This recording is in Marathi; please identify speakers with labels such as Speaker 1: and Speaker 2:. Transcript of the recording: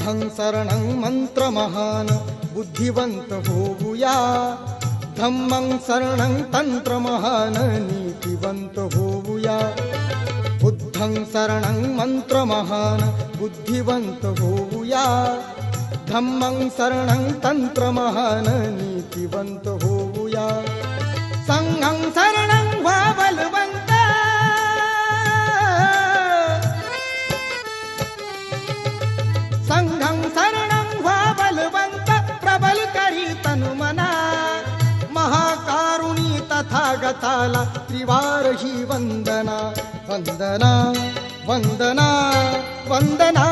Speaker 1: बुद्धं शरणं मंत्रमहान बुद्धिवंत होऊया, धम्मं शरणं तंत्रमहान नीतिवंत होऊया। बुद्धं शरणं मंत्रमहान बुद्धिवंत होऊया, धम्मं शरणं तंत्रमहान नीतिवंत होऊया। संघं शरणं व्हा बलवंत, संघं शरणं व्हा बलवंत, प्रबल करी तनुमना। महाकारुणी तथागताला त्रिवार ही वंदना, वंदना वंदना वंदना।